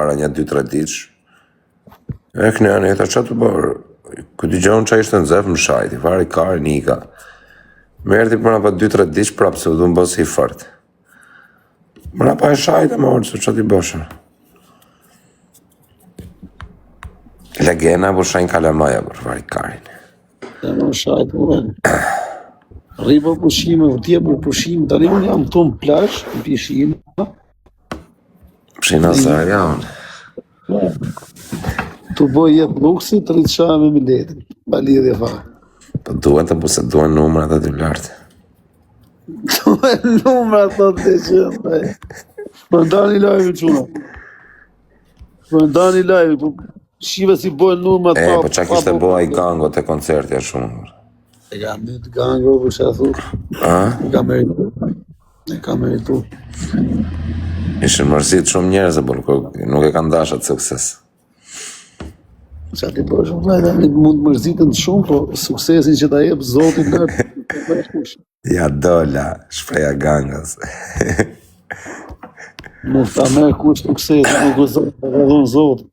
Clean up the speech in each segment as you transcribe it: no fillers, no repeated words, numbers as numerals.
para një 2-3 ditësh. E kënjani, e ta që të bërë? Këtë gjonë që ishte në zefë më shajti, fari kari nika. Merti përna pa 2-3 ditësh prapë se du më bësë i fërtë. Mëna pa e shajtë më orë, se që t'i bëshë. Legena, për shajnë kalamaja, për fari karin. E më shajtë, Riba pushime, vëtje për pushime, tani unë jam të në plash, në pishime. Pshina zërë janë. Të boj jetë luksi, të rritë shaj me miletin, balidhe fa. Po duen të përse duen numrat aty lartë. Duen numrat të të qënë, për ndani live quna. Për ndani live, shive si bojnë numrat pa... Po qa kishte boja i gango të koncertja shumë. E kam një gango, për që a thur. E kam meritu. Ishën mërzit shumë njerëz, por nuk e kanë dashat sukses. Qa ti bërë shumë, mund mërzitën shumë, po suksesin që ta jebë zotin në Ja dola, shpreja gangës. Nuk ta merë kush suksesin, nuk e zotin, ta ka dhonë zotin.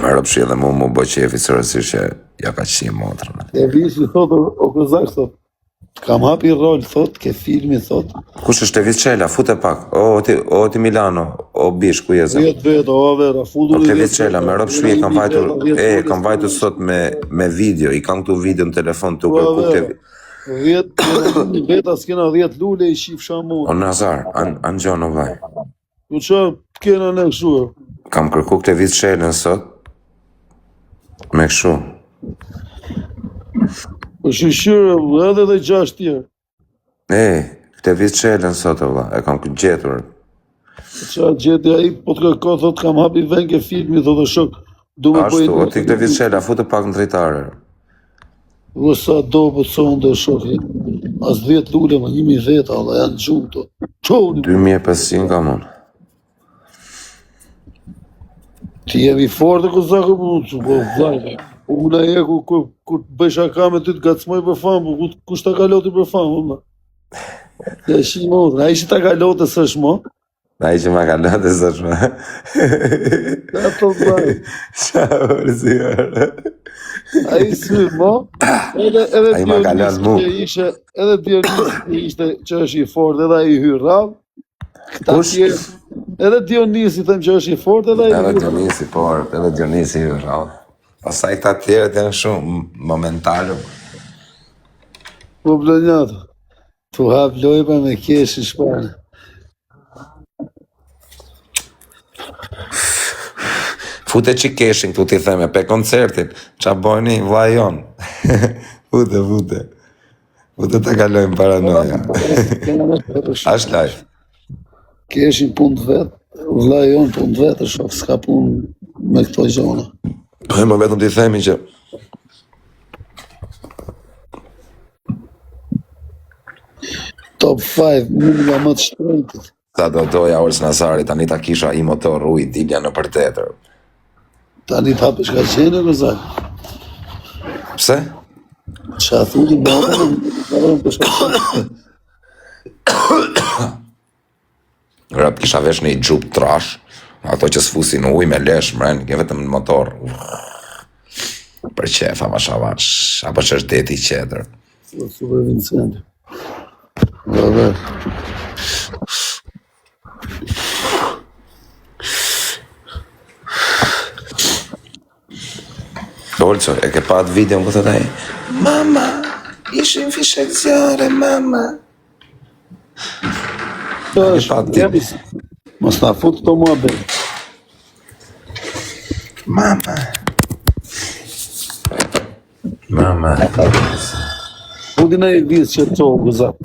Më rëpshi edhe mu bë qefi sërësisht që ja ka qi motrën. E visi, thotë, o këzak, thotë, kam hapi rol, thotë, ke filmi, thotë. Kush është e Vizqela, fute pak, o ti Milano, o bish, ku jeze? Vetë, o vera, fudur i Vizqela, me rëpshi, kam vajtur sot me video, i kam këtu video në telefon të kërku të... Veta s'kena 10 lule i shif shamun. O Nazar, anë gjonë o vaj. Tu që kena në këshuar? Kam kërku këtë Vizqelën sot, me këshu. Po shishyrë, edhe dhe 6 tjerë. Këtë Vizqelën sot o vaj, e kam këtë gjetur. Qa gjeti a i, po të kërko, thot kam hapi ven ke filmi, thot dhe shok. Ashtu, o ti këtë Vizqela, futë pak në drejtare. Vë sa do për sonë dhe shok, as 10 lule, më 1000 veta, dhe janë gjumë të. 2500 ka mund. Ti jemi forte ku zakë po vlajke. Una e ku të bëjsh aka me ty të gacmoj për famë, kush ta kaloti për famë, më. Dhe shi modrë, a ishi ta kalote së shmo? A ishi ma kalote së shmo? Da të vlajke. Qa vërësi vërë? A ishi mo? A i ma kalot mu. Edhe Dionisi ishte që është i fort, edhe a i hyrë rravë. Kush? Edhe Dionisi them që është i fort, edhe a i hyrë rravë. Edhe Dionisi, por, edhe Dionisi hyrë rravë. Pasaj këta tjerët janë shumë momentalë. Po blenjatë, tu hap lojba me kesh në shpanë. Fute që keshin këtu t'i theme, pe koncertin, qa bojni vlajon. Fute. Fute të kalojmë paranoja. Ashtë live. Keshin pun të vetë, vlajon pun të vetë, shok, s'ka pun me këto gjona. Po më vetëm t'i themi që Top 5, mund nga më të shtrejtit. ta do doja orës Nazarit, tani ta kisha i motor uj, dilja në për tetër. Tani ta përshka qenë e këzak. Pse? Qa thudi më përshka qenë. Rëp kisha vesh në i gjup trash, ato që s'fusin uj me lesh mren, ke vetëm në motor. Për qefa ma shavash, apo që është deti qedër. Super Vincent. Dhe. Olco, e ke pat video më këtë taj? Mama, ishim fishekcione, mama. Mos na fut të mua bërë. Mama. Mama. Futin e i visë që të gëzat.